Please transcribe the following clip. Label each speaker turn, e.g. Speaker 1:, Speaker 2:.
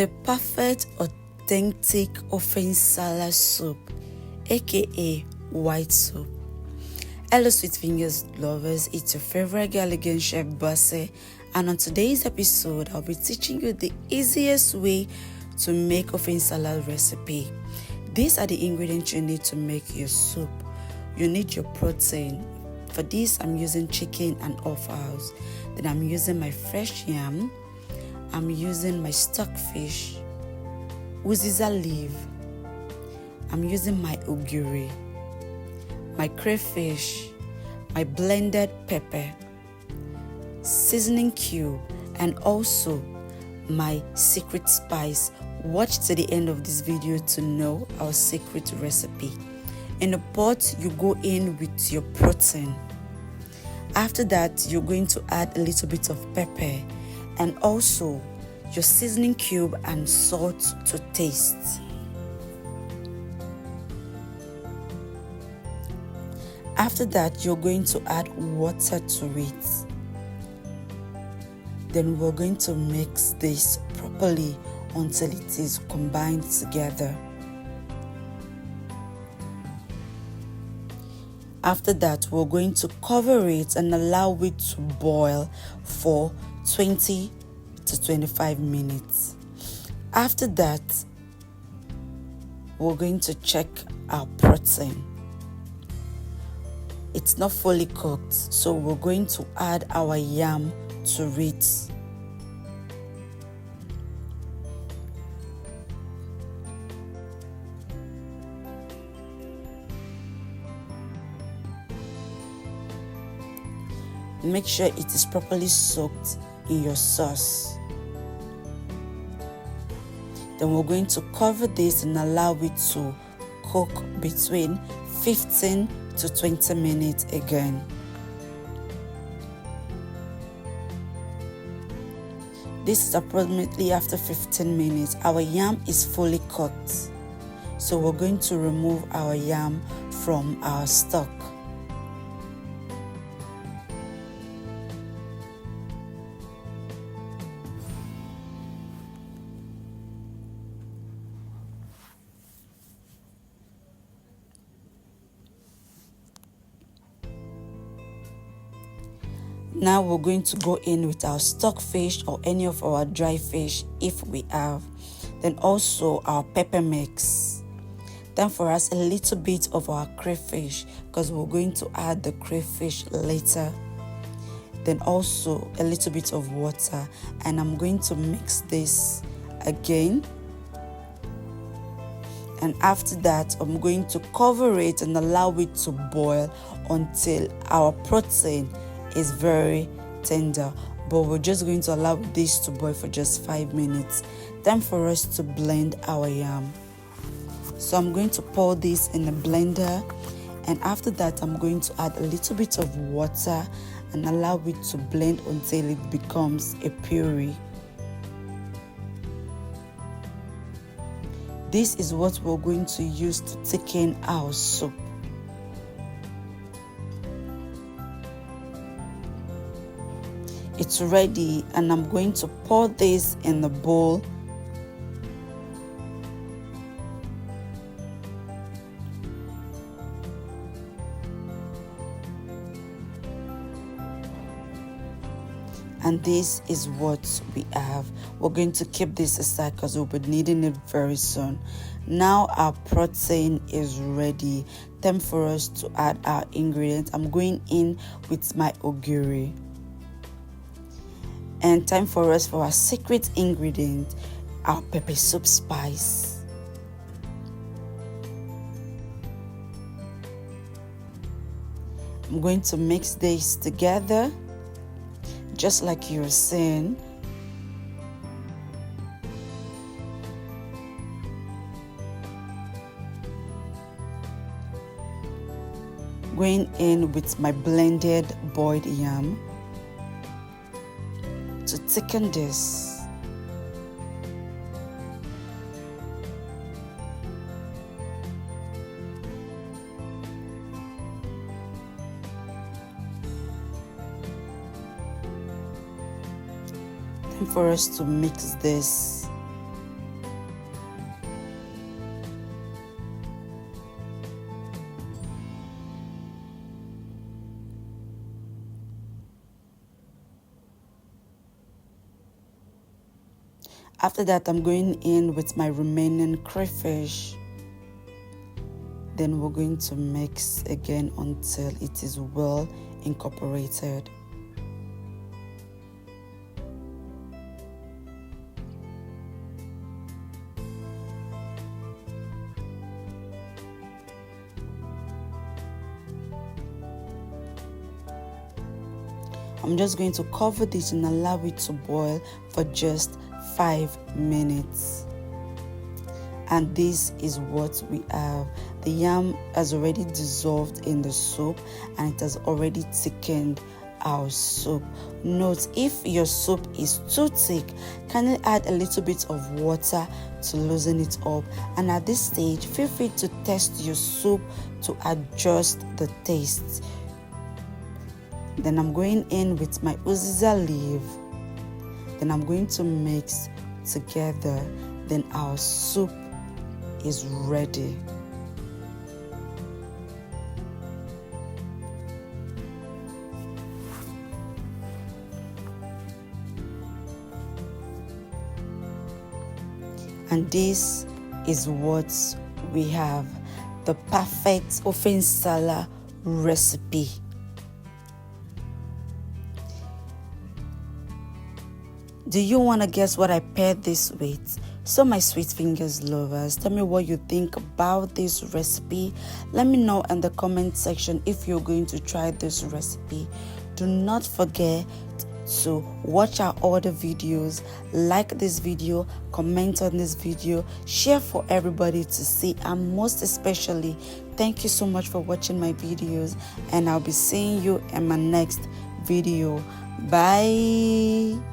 Speaker 1: The perfect authentic Ofe Nsala soup, aka white soup. Hello sweet fingers lovers, it's your favorite girl again, Chef Basse, and on today's episode I'll be teaching you the easiest way to make Ofe Nsala recipe. These are the ingredients you need to make your soup. You need your protein. For this I'm using chicken and offals. Then I'm using my fresh yam. I'm using my stock fish, uziza leaf. I'm using my OGIRI, my crayfish, my blended pepper, seasoning cube, and also my secret spice. Watch to the end of this video to know our secret recipe. In the pot, you go in with your protein. After that, you're going to add a little bit of pepper and also your seasoning cube and salt to taste. After that, you're going to add water to it. Then we're going to mix this properly until it is combined together. After that, we're going to cover it and allow it to boil for 20 to 25 minutes. After that, we're going to check our protein. It's not fully cooked, so we're going to add our yam to it. Make sure it is properly soaked in your sauce. Then we're going to cover this and allow it to cook between 15 to 20 minutes again. This is approximately after 15 minutes. Our yam is fully cooked. So we're going to remove our yam from our stock. Now we're going to go in with our stock fish or any of our dry fish if we have. Then also our pepper mix. Then for us a little bit of our crayfish because we're going to add the crayfish later. Then also a little bit of water, and I'm going to mix this again. And after that, I'm going to cover it and allow it to boil until our protein is very tender. But we're just going to allow this to boil for just 5 minutes. Time for us to blend our yam. So I'm going to pour this in a blender, and after that I'm going to add a little bit of water and allow it to blend until it becomes a puree. This is what we're going to use to thicken our soup. It's ready, and I'm going to pour this in the bowl. And this is what we have. We're going to keep this aside because we'll be needing it very soon. Now our protein is ready. Time for us to add our ingredients. I'm going in with my OGIRI. And time for us for our secret ingredient, our pepper soup spice. I'm going to mix this together, just like you're seeing. Going in with my blended boiled yam to thicken this. Time for us to mix this After that, I'm going in with my remaining crayfish. Then we're going to mix again until it is well incorporated. I'm just going to cover this and allow it to boil for just 5 minutes. And this is what we have. The yam has already dissolved in the soup and it has already thickened our soup. Note, if your soup is too thick, kindly add a little bit of water to loosen it up. And at this stage, feel free to test your soup to adjust the taste. Then I'm going in with my uziza leaf. Then I'm going to mix together. Then our soup is ready. And this is what we have, the perfect Ofe Nsala recipe. Do you want to guess what I paired this with? So my sweet fingers lovers, tell me what you think about this recipe. Let me know in the comment section if you're going to try this recipe. Do not forget to watch our other videos, like this video, comment on this video, share for everybody to see, and most especially, thank you so much for watching my videos, and I'll be seeing you in my next video. Bye.